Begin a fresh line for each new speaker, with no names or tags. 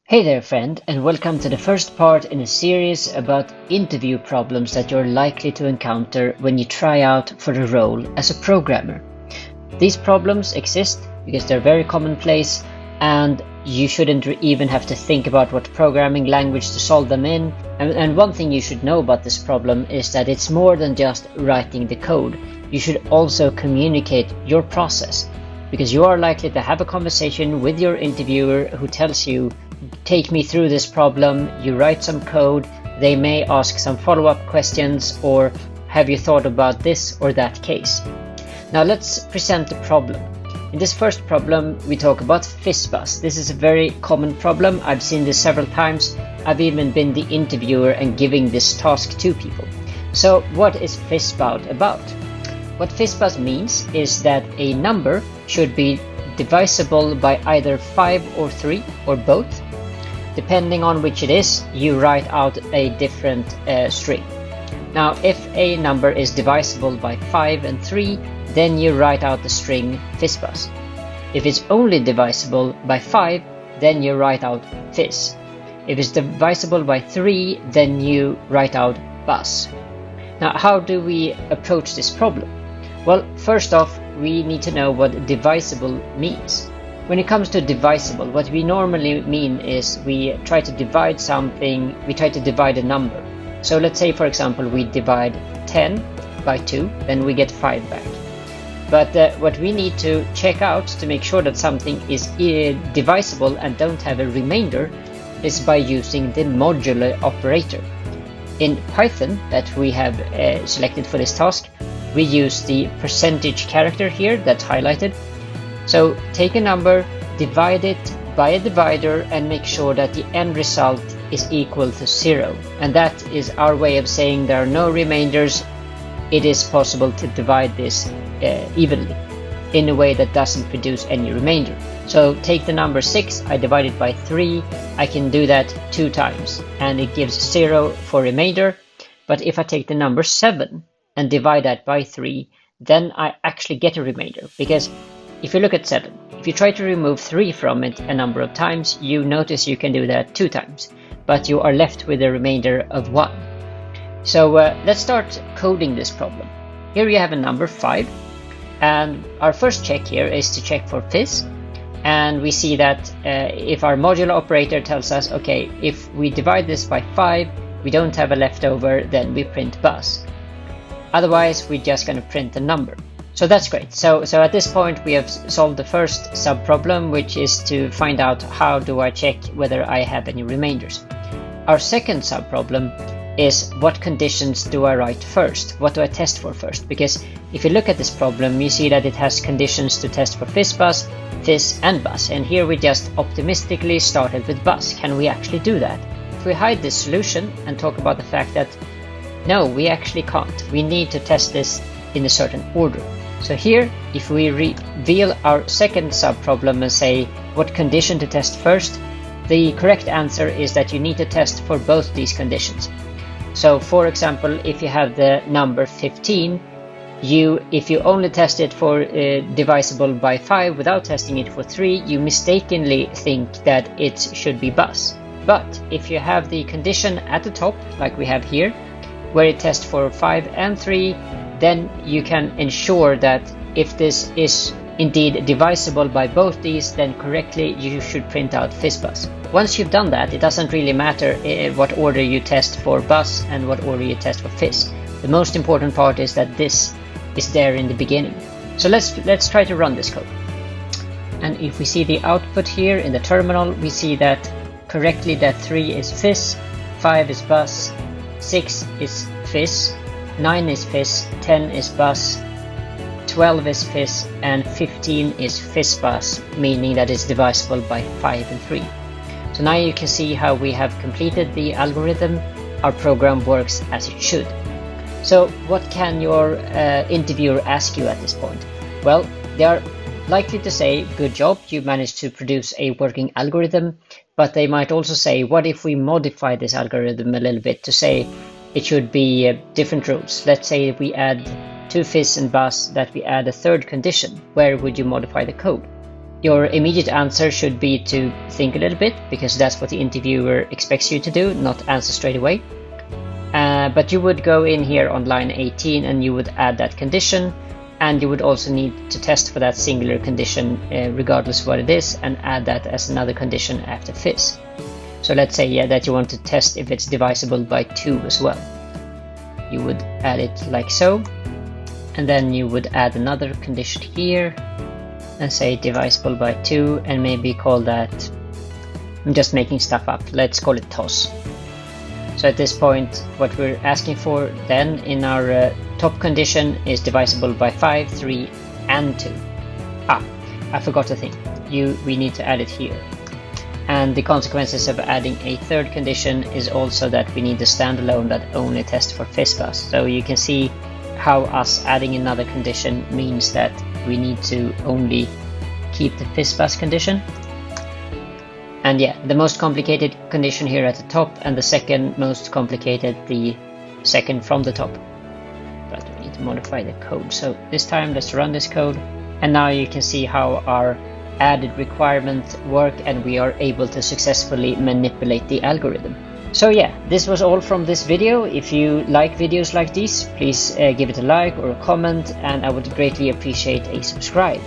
Hey there, friend, and welcome to the first part in a series about interview problems that you're likely to encounter when you try out for a role as a programmer. These problems exist because they're very commonplace, and you shouldn't even have to think about what programming language to solve them in. And one thing you should know about this problem is that it's more than just writing the code. You should also communicate your process, because you are likely to have a conversation with your interviewer who tells you, take me through this problem, you write some code, they may ask some follow-up questions, or have you thought about this or that case? Now let's present the problem. In this first problem we talk about fizzbuzz. This is a very common problem. I've seen this several times. I've even been the interviewer and giving this task to people. So what is fizzbuzz about? What fizzbuzz means is that a number should be divisible by either 5 or 3 or both. Depending on which it is, you write out a different string. Now, if a number is divisible by 5 and 3, then you write out the string fizzbuzz. If it's only divisible by 5, then you write out fizz. If it's divisible by 3, then you write out buzz. Now, how do we approach this problem? Well, first off, we need to know what divisible means. When it comes to divisible, what we normally mean is we try to divide something, we try to divide a number. So let's say, for example, we divide 10 by 2, then we get 5 back. But what we need to check out to make sure that something is divisible and don't have a remainder is by using the modular operator. In Python that we have selected for this task, we use the percentage character here that's highlighted. So take a number, divide it by a divider, and make sure that the end result is equal to 0. And that is our way of saying there are no remainders. It is possible to divide this evenly in a way that doesn't produce any remainder. So take the number 6, I divide it by 3, I can do that 2 times and it gives 0 for remainder. But if I take the number 7 and divide that by 3, then I actually get a remainder, because if you look at 7, if you try to remove 3 from it a number of times, you notice you can do that 2 times, but you are left with a remainder of 1. So let's start coding this problem. Here you have a number 5, and our first check here is to check for fizz, and we see that if our modular operator tells us, okay, if we divide this by 5, we don't have a leftover, then we print buzz. Otherwise, we're just going to print the number. So that's great. So at this point, we have solved the first sub-problem, which is to find out how do I check whether I have any remainders. Our second sub-problem is what conditions do I write first? What do I test for first? Because if you look at this problem, you see that it has conditions to test for fizzbuzz, fizz, and buzz. And here we just optimistically started with buzz. Can we actually do that? If we hide this solution and talk about the fact that no, we actually can't. We need to test this in a certain order. So here, if we reveal our second sub-problem and say what condition to test first, the correct answer is that you need to test for both these conditions. So for example, if you have the number 15, if you only test it for divisible by 5 without testing it for 3, you mistakenly think that it should be buzz. But if you have the condition at the top, like we have here, where it tests for 5 and 3, then you can ensure that if this is indeed divisible by both these, then correctly you should print out fizzbuzz. Once you've done that, it doesn't really matter what order you test for buzz and what order you test for fizz. The most important part is that this is there in the beginning. So let's try to run this code. And if we see the output here in the terminal, we see that correctly that 3 is fizz, 5 is buzz, 6 is fizz, 9 is fizz, 10 is buzz, 12 is fizz, and 15 is fizzbuzz, meaning that it's divisible by 5 and 3. So now you can see how we have completed the algorithm. Our program works as it should. So what can your interviewer ask you at this point? Well, they are likely to say, good job, you managed to produce a working algorithm, but they might also say, what if we modify this algorithm a little bit to say it should be different rules? Let's say if we add to fizz and buzz that we add a third condition. Where would you modify the code? Your immediate answer should be to think a little bit, because that's what the interviewer expects you to do, not answer straight away. But you would go in here on line 18 and you would add that condition, and you would also need to test for that singular condition regardless of what it is, and add that as another condition after fizz. So let's say that you want to test if it's divisible by 2 as well. You would add it like so, and then you would add another condition here and say divisible by 2, and maybe call that, I'm just making stuff up, let's call it toss. So at this point, what we're asking for then in our top condition is divisible by 5, 3, and 2. I forgot a thing. We need to add it here. And the consequences of adding a third condition is also that we need a standalone that only tests for fizzbuzz. So you can see how us adding another condition means that we need to only keep the fizzbuzz condition. And yeah, the most complicated condition here at the top, and the second most complicated, the second from the top. But we need to modify the code. So this time let's run this code, and now you can see how our added requirements work, and we are able to successfully manipulate the algorithm. So yeah, this was all from this video. If you like videos like these, please give it a like or a comment, and I would greatly appreciate a subscribe.